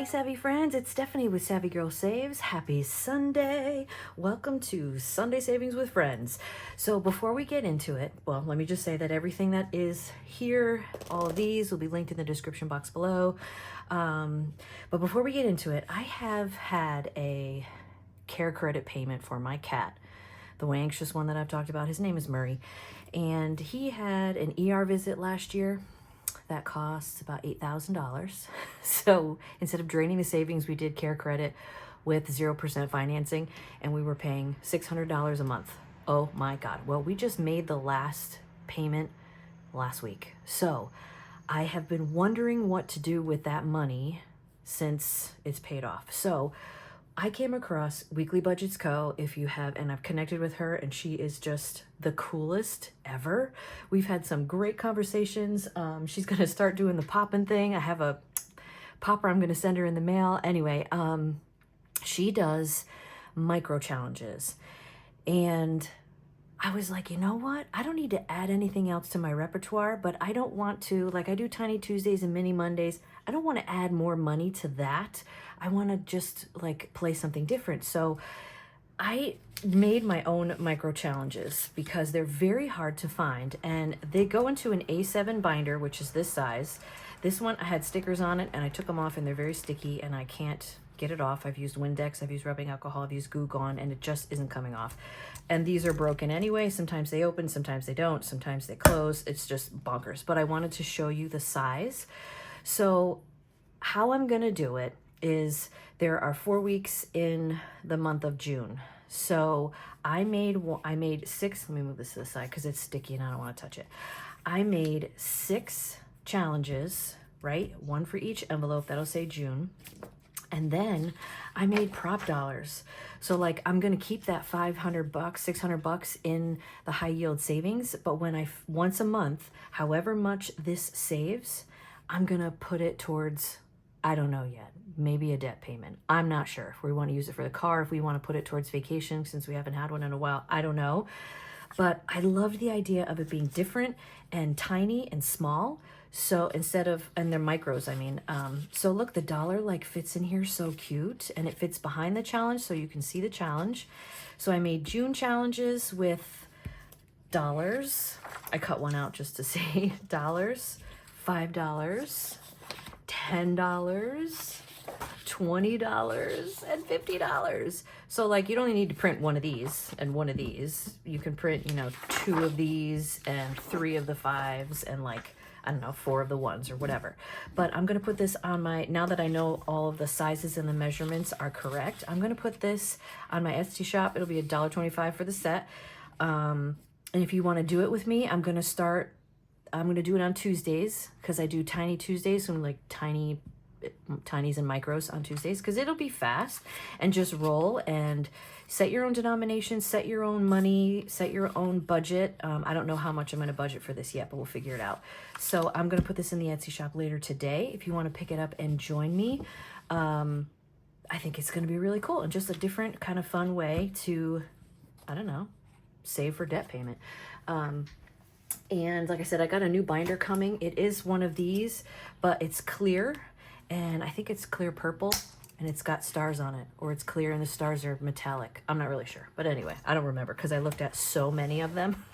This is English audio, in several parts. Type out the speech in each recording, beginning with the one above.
Sunday Savvy Friends, it's Stephanie with Savvy Girl Saves. Happy Sunday. Welcome to Sunday Savings with Friends. So before we get into it, well, let me just say that everything that is here, all of these will be linked in the description box below. But before we get into it, I have had a care credit payment for my cat, the way anxious one that I've talked about. His name is Murray, and he had an ER visit last year that costs about $8,000. So instead of draining the savings, we did care credit with 0% financing, and we were paying $600 a month. Oh my God. Well, we just made the last payment last week. So I have been wondering what to do with that money since it's paid off. So I came across Weekly Budgets Co. If you have, and I've connected with her, and she is just the coolest ever. We've had some great conversations. She's going to start doing the poppin' thing. I have a popper I'm going to send her in the mail. Anyway, she does micro challenges. And I was like, you know what? I don't need to add anything else to my repertoire, but I don't want to, like I do Tiny Tuesdays and Mini Mondays. I don't want to add more money to that. I want to just like play something different. So I made my own micro challenges because they're very hard to find, and they go into an A7 binder, which is this size. This one, I had stickers on it and I took them off, and they're very sticky and I can't get it off. I've used Windex, I've used rubbing alcohol, I've used Goo Gone, and it just isn't coming off. And these are broken anyway. Sometimes they open, sometimes they don't, sometimes they close. It's just bonkers. But I wanted to show you the size. So how I'm gonna do it is there are 4 weeks in the month of June. So I made six, let me move this to the side because it's sticky and I don't want to touch it. I made 6 challenges, right? One for each envelope, that'll say June. And then I made prop dollars. So like I'm going to keep that $500, $600 in the high yield savings. But when once a month, however much this saves, I'm going to put it towards, I don't know yet, maybe a debt payment. I'm not sure if we want to use it for the car, if we want to put it towards vacation since we haven't had one in a while. I don't know. But I loved the idea of it being different and tiny and small. So instead of, and they're micros, I mean, so look, the dollar like fits in here so cute, and it fits behind the challenge so you can see the challenge. So I made June challenges with dollars. I cut one out just to say dollars, $5, $10, $20, and $50. So like you'd only need to print one of these and one of these. You can print, 2 of these and 3 of the 5s and like, I don't know, 4 of the 1s or whatever. But I'm going to put this on now that I know all of the sizes and the measurements are correct, I'm going to put this on my Etsy shop. It'll be $1.25 for the set. And if you want to do it with me, I'm going to do it on Tuesdays because I do Tiny Tuesdays, so I'm like tinies and micros on Tuesdays, because it'll be fast, and just roll and set your own denomination, set your own money, set your own budget. I don't know how much I'm going to budget for this yet, but we'll figure it out. So I'm going to put this in the Etsy shop later today. If you want to pick it up and join me, I think it's going to be really cool and just a different kind of fun way to, I don't know, save for debt payment. And like I said, I got a new binder coming. It is one of these, but it's clear, and I think it's clear purple, and it's got stars on it, or it's clear and the stars are metallic. I'm not really sure, but anyway, I don't remember because I looked at so many of them.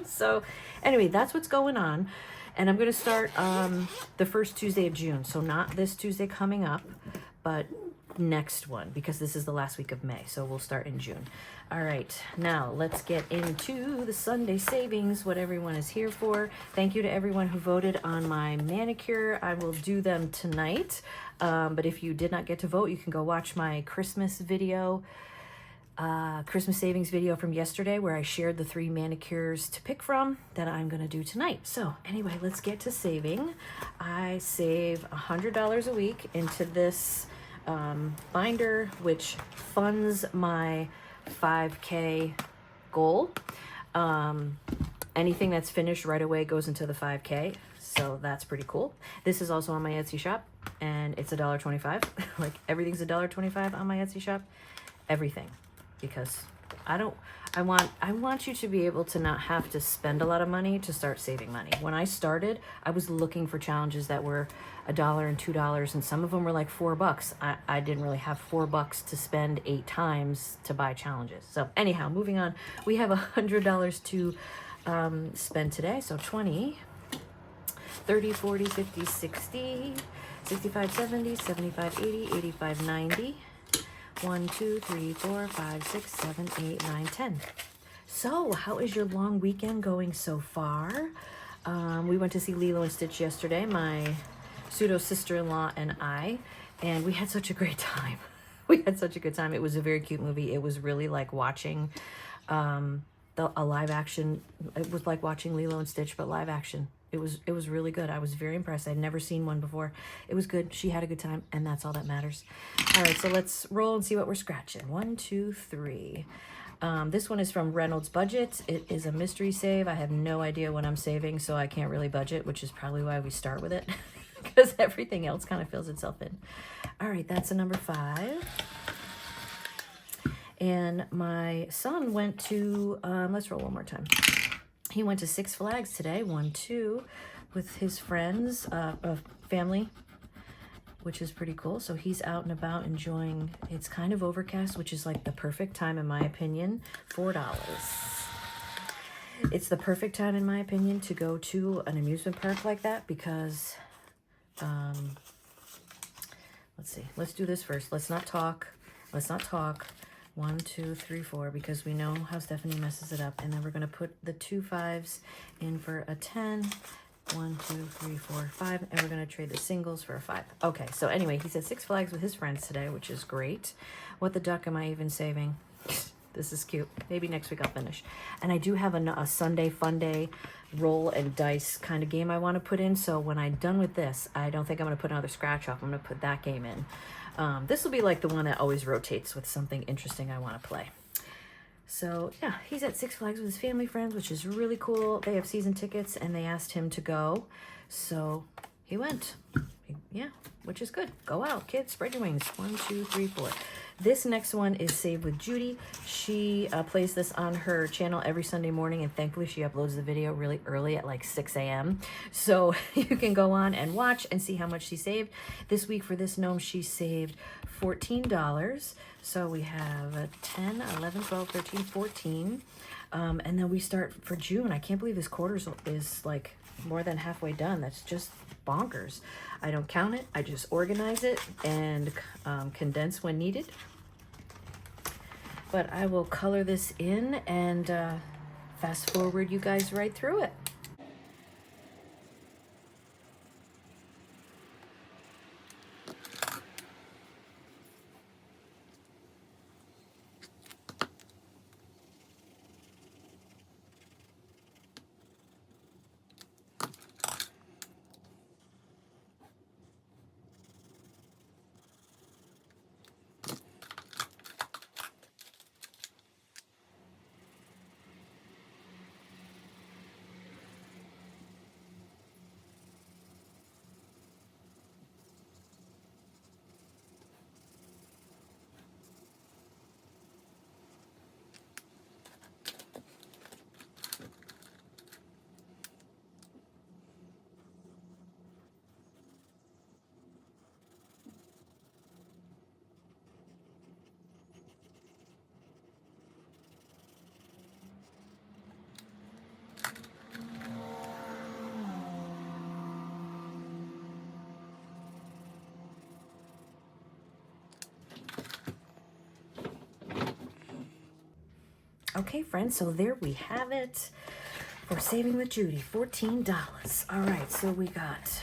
So anyway, that's what's going on. And I'm going to start the first Tuesday of June. So not this Tuesday coming up, but next one, because this is the last week of May. So we'll start in June. All right, now let's get into the Sunday savings, what everyone is here for. Thank you to everyone who voted on my manicure. I will do them tonight. But if you did not get to vote, you can go watch my Christmas video, Christmas savings video from yesterday, where I shared the 3 manicures to pick from that I'm going to do tonight. So anyway, let's get to saving. I save $100 a week into this binder, which funds my 5K goal. Anything that's finished right away goes into the 5K. So that's pretty cool. This is also on my Etsy shop, and it's $1.25. Like everything's $1.25 on my Etsy shop. Everything, because I want you to be able to not have to spend a lot of money to start saving money. When I started, I was looking for challenges that were $1 and $2, and some of them were like $4. I didn't really have $4 to spend 8 times to buy challenges. So anyhow, moving on, we have $100 to spend today. So 20, 30, 40, 50, 60, 65, 70, 75, 80, 85, 90. 1, 2, 3, 4, 5, 6, 7, 8, 9, 10. So, how is your long weekend going so far? We went to see Lilo and Stitch yesterday, my pseudo sister-in-law and I, and we had such a great time. We had such a good time. It was a very cute movie. It was really like watching a live action. It was like watching Lilo and Stitch, but live action. It was really good. I was very impressed. I'd never seen one before. It was good. She had a good time, and that's all that matters. All right, so let's roll and see what we're scratching. 1, 2, 3. This one is from Reynolds Budget. It is a mystery save. I have no idea what I'm saving, so I can't really budget, which is probably why we start with it, because everything else kind of fills itself in. All right, that's a number 5. And my son went to, let's roll one more time. He went to Six Flags today, 1, 2, with his friends, family, which is pretty cool. So he's out and about enjoying, it's kind of overcast, which is like the perfect time, in my opinion, $4. It's the perfect time, in my opinion, to go to an amusement park like that because, let's see, let's do this first. Let's not talk. 1, 2, 3, 4, because we know how Stephanie messes it up. And then we're going to put the 2 5s in for a 10. 1, 2, 3, 4, 5. And we're going to trade the singles for a 5. Okay, so anyway, he's at Six Flags with his friends today, which is great. What the duck am I even saving? This is cute. Maybe next week I'll finish. And I do have a Sunday Fun Day roll and dice kind of game I want to put in. So when I'm done with this, I don't think I'm going to put another scratch off. I'm going to put that game in. This will be like the one that always rotates with something interesting I want to play. So yeah, he's at Six Flags with his family friends, which is really cool. They have season tickets and they asked him to go. So he went. Yeah, which is good. Go out, kids, spread your wings. 1, 2, 3, 4. This next one is Save with Judy. She plays this on her channel every Sunday morning, and thankfully she uploads the video really early at like 6 a.m. So you can go on and watch and see how much she saved. This week for this gnome, she saved $14. So we have 10, 11, 12, 13, 14. And then we start for June. I can't believe this quarter is like more than halfway done. That's just bonkers. I don't count it. I just organize it and condense when needed. But I will color this in and fast forward you guys right through it. Okay, friends, so there we have it for Saving with Judy, $14. All right, so we got,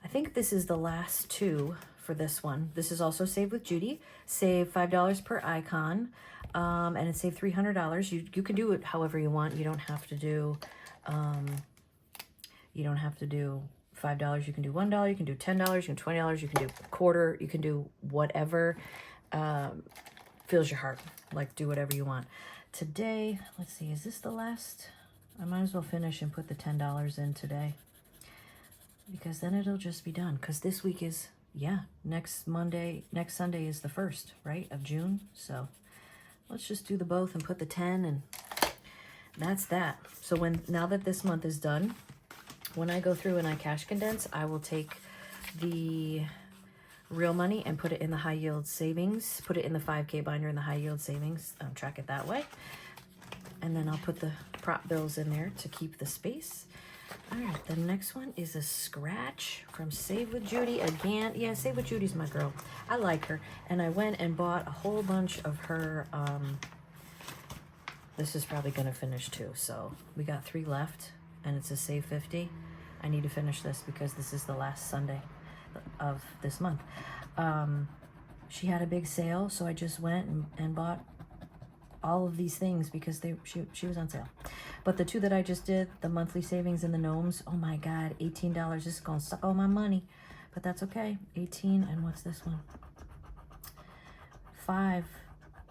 I think this is the last 2 for this one. This is also Save with Judy. Save $5 per icon, and it saved $300. You can do it however you want. You don't have to do, $5. You can do $1. You can do $10. You can do $20. You can do a quarter. You can do whatever fills your heart. Like, do whatever you want. Today, let's see, is this the last? I might as well finish and put the $10 in today, because then it'll just be done. Because this week is, yeah, next Sunday is the 1st, right, of June. So let's just do the both and put the 10, and that's that. So now that this month is done, when I go through and I cash condense, I will take the real money and put it in the high yield savings, put it in the 5K binder in the high yield savings, track it that way. And then I'll put the prop bills in there to keep the space. All right, the next one is a scratch from Save with Judy again. Yeah, Save with Judy's my girl. I like her. And I went and bought a whole bunch of her, this is probably gonna finish too. So we got 3 left and it's a Save 50. I need to finish this because this is the last Sunday of this month. She had a big sale, so I just went and bought all of these things because she was on sale. But the 2 that I just did, the monthly savings and the gnomes, oh my God, $18. This is gonna suck all my money, but that's okay. 18, and what's this one? 5,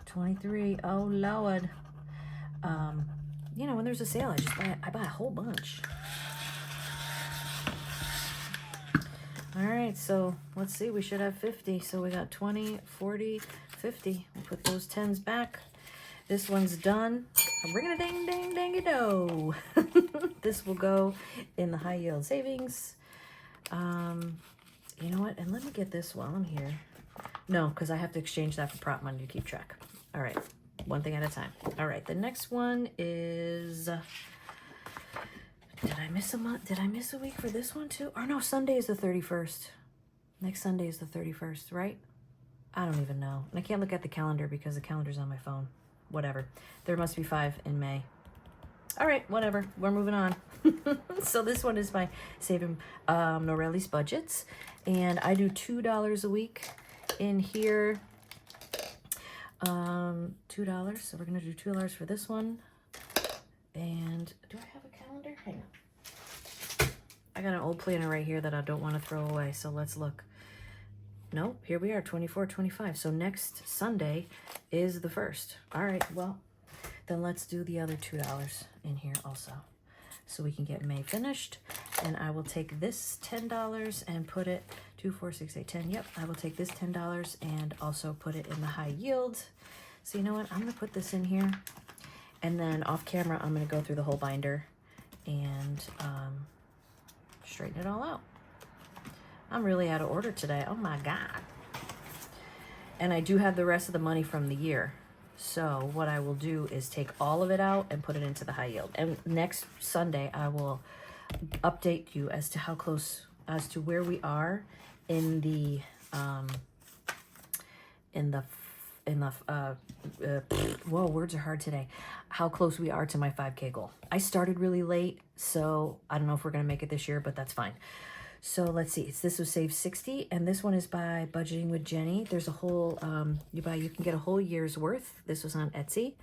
23. Oh Lord. You know, when there's a sale, I buy a whole bunch. All right, so let's see, we should have 50. So we got 20, 40, 50. We'll put those 10s back. This one's done. Ring a ding ding ding do. This will go in the high yield savings. You know what? And let me get this while I'm here. No, because I have to exchange that for prop money to keep track. All right, one thing at a time. All right, the next one is. Did I miss a month? Did I miss a week for this one too? Or no, Sunday is the 31st. Next Sunday is the 31st, right? I don't even know. And I can't look at the calendar because the calendar's on my phone. Whatever. There must be 5 in May. All right, whatever. We're moving on. So this one is my Saving Norelli's Budgets. And I do $2 a week in here. $2. So we're going to do $2 for this one. And do I have a calendar? Hang on. I got an old planner right here that I don't want to throw away. So let's look. Nope, here we are, 24, 25. So next Sunday is the 1st. All right, well, then let's do the other $2 in here also. So we can get May finished. And I will take this $10 and put it, 2, 4, 6, 8, 10. Yep, I will take this $10 and also put it in the high yield. So you know what, I'm gonna put this in here. And then off camera, I'm gonna go through the whole binder and straighten it all out. I'm really out of order today. Oh my God. And I do have the rest of the money from the year. So what I will do is take all of it out and put it into the high yield. And next Sunday, I will update you as to how close, as to where we are in the, whoa, words are hard today. How close we are to my 5K goal. I started really late, so I don't know if we're gonna make it this year, but that's fine. So let's see, this was Save 60, and this one is by Budgeting with Jenny. There's a whole, you can get a whole year's worth. This was on Etsy.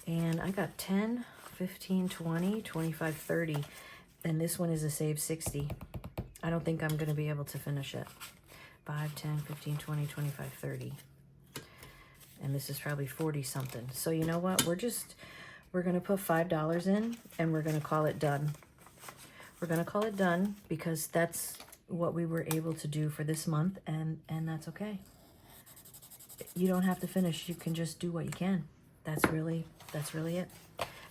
And I got 10, 15, 20, 25, 30. And this one is a Save 60. I don't think I'm gonna be able to finish it. 5, 10, 15, 20, 25, 30. And this is probably 40 something. So you know what, we're gonna put $5 in and we're gonna call it done. We're gonna call it done because that's what we were able to do for this month, and that's okay. You don't have to finish, you can just do what you can. That's really it.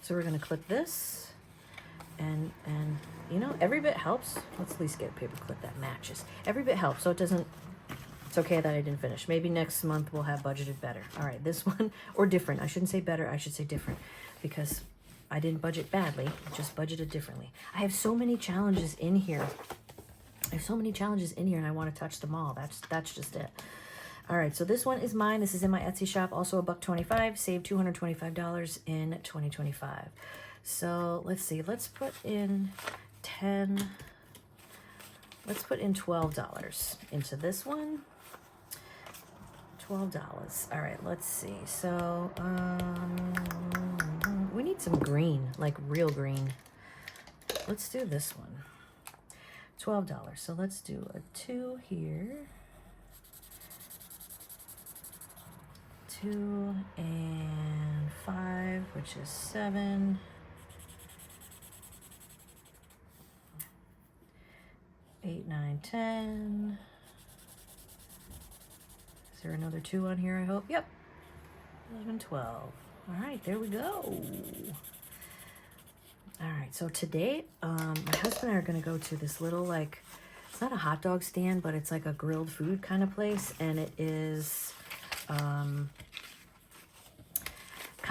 So we're gonna clip this, and you know, every bit helps. Let's at least get a paper clip that matches. Every bit helps, so it's okay that I didn't finish. Maybe next month we'll have budgeted better. All right, this one, or different. I shouldn't say better, I should say different, because I didn't budget badly, just budgeted differently. I have so many challenges in here. And I want to touch them all. That's just it. All right, so this one is mine. This is in my Etsy shop, also $1.25. Save $225 in 2025. So let's see. Let's put in $12 into this one. $12. All right, let's see. So we need some green, like real green. Let's do this one. $12. So let's do a 2 here. 2 and 5, which is 7. 8, 9, 10. Is there another 2 on here, I hope? Yep. 11, 12. All right, there we go. All right, so today, my husband and I are going to go to this little, like, it's not a hot dog stand, but it's like a grilled food kind of place. And it is kind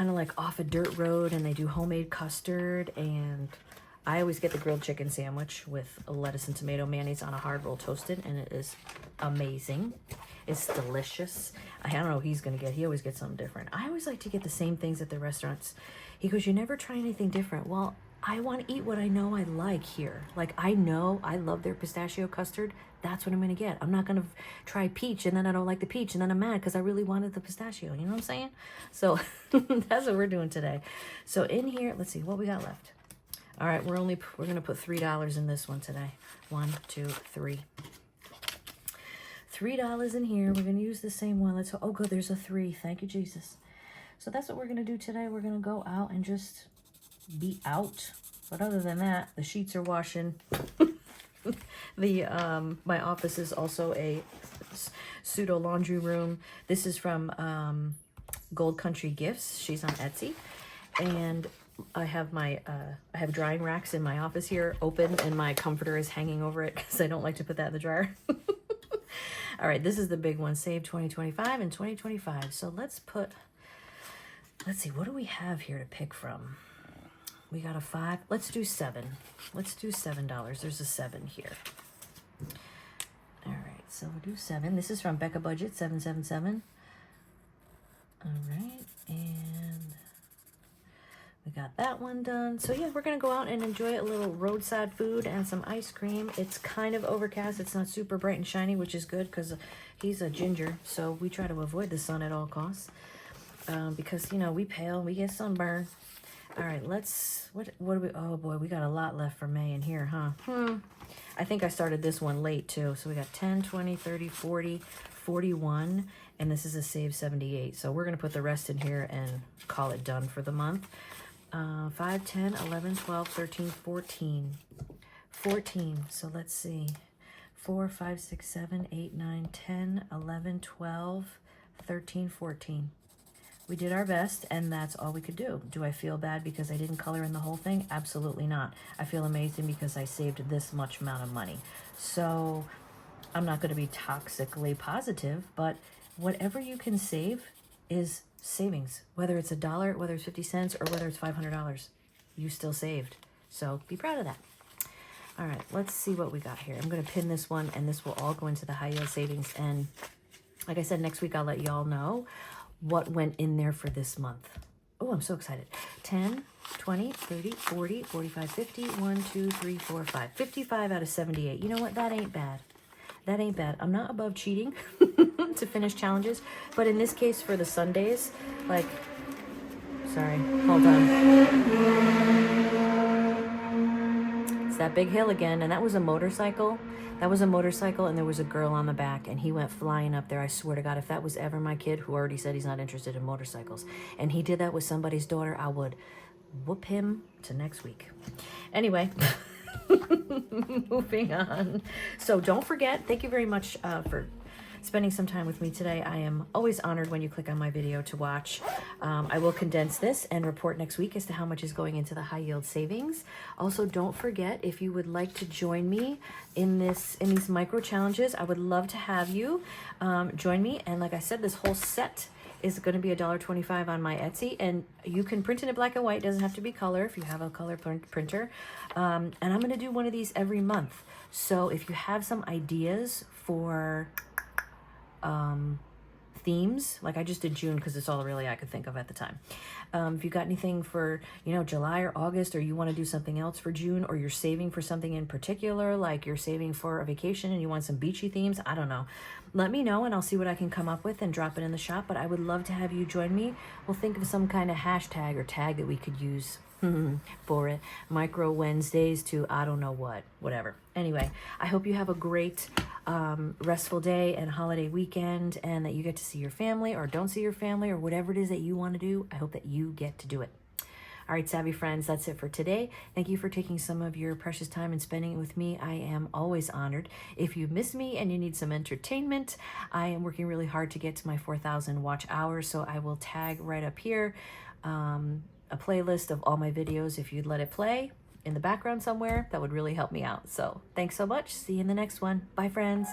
of like off a dirt road, and they do homemade custard. And I always get the grilled chicken sandwich with lettuce and tomato mayonnaise on a hard roll toasted, and it is amazing. It's delicious. I don't know what he's going to get. He always gets something different. I always like to get the same things at the restaurants. He goes, you never try anything different. Well, I want to eat what I know I like here. Like, I know I love their pistachio custard. That's what I'm going to get. I'm not going to try peach and then I don't like the peach and then I'm mad because I really wanted the pistachio. You know what I'm saying? So that's what we're doing today. So in here, let's see what we got left. All right, we're going to put $3 in this one today. 1, 2, 3. $3 in here. We're going to use the same one. Let's, oh good, there's a 3. Thank you, Jesus. So that's what we're going to do today. We're going to go out and just be out. But other than that, the sheets are washing. My office is also a pseudo laundry room. This is from Gold Country Gifts. She's on Etsy. And I have my I have drying racks in my office here open, and my comforter is hanging over it because I don't like to put that in the dryer. All right, this is the big one. Save 2025 and 2025. So let's see, what do we have here to pick from? We got a 5. Let's do 7. Let's do $7. There's a 7 here. All right, so we'll do 7. This is from Becca Budget, 777. All right, and we got that one done. So yeah, we're gonna go out and enjoy a little roadside food and some ice cream. It's kind of overcast. It's not super bright and shiny, which is good because he's a ginger. So we try to avoid the sun at all costs because, you know, we pale, we get sunburn. All right, what do we, oh boy, we got a lot left for May in here, huh? I think I started this one late too. So we got 10, 20, 30, 40, 41, and this is a save 78. So we're gonna put the rest in here and call it done for the month. 5, 10, 11, 12, 13, 14. 14, so let's see. 4, 5, 6, 7, 8, 9, 10, 11, 12, 13, 14. We did our best, and that's all we could do. Do I feel bad because I didn't color in the whole thing? Absolutely not. I feel amazing because I saved this much amount of money. So I'm not going to be toxically positive, but whatever you can save is savings. Whether it's $1, whether it's 50 cents, or whether it's $500, you still saved. So be proud of that. All right, let's see what we got here. I'm going to pin this one, and this will all go into the high yield savings. And like I said, next week I'll let y'all know what went in there for this month. Oh, I'm so excited. 10, 20, 30, 40, 45, 50, 1, 2, 3, 4, 5. 55 out of 78. You know what? That ain't bad. That ain't bad. I'm not above cheating to finish challenges, but in this case for the Sundays, like, sorry, hold on. It's that big hill again, and that was a motorcycle. That was a motorcycle, and there was a girl on the back, and he went flying up there. I swear to God, if that was ever my kid, who already said he's not interested in motorcycles, and he did that with somebody's daughter, I would whoop him to next week. Anyway, moving on. So don't forget, thank you very much for spending some time with me today. I am always honored when you click on my video to watch. I will condense this and report next week as to how much is going into the high yield savings. Also, don't forget, if you would like to join me in these micro challenges, I would love to have you join me. And like I said, this whole set is going to be $1.25 on my Etsy, and you can print it in black and white. It doesn't have to be color if you have a color printer. And I'm going to do one of these every month. So if you have some ideas for themes, like I just did June because it's all really I could think of at the time. If you got anything for, you know, July or August, or you want to do something else for June, or you're saving for something in particular, like you're saving for a vacation and you want some beachy themes, I don't know. Let me know and I'll see what I can come up with and drop it in the shop. But I would love to have you join me. We'll think of some kind of hashtag or tag that we could use for it. Micro Wednesdays to I don't know what, whatever. Anyway, I hope you have a great restful day and holiday weekend, and that you get to see your family or don't see your family or whatever it is that you want to do. I hope that you get to do it. All right, Savvy friends, that's it for today. Thank you for taking some of your precious time and spending it with me. I am always honored. If you miss me and you need some entertainment, I am working really hard to get to my 4,000 watch hours, so I will tag right up here a playlist of all my videos. If you'd let it play in the background somewhere, that would really help me out. So thanks so much. See you in the next one. Bye, friends.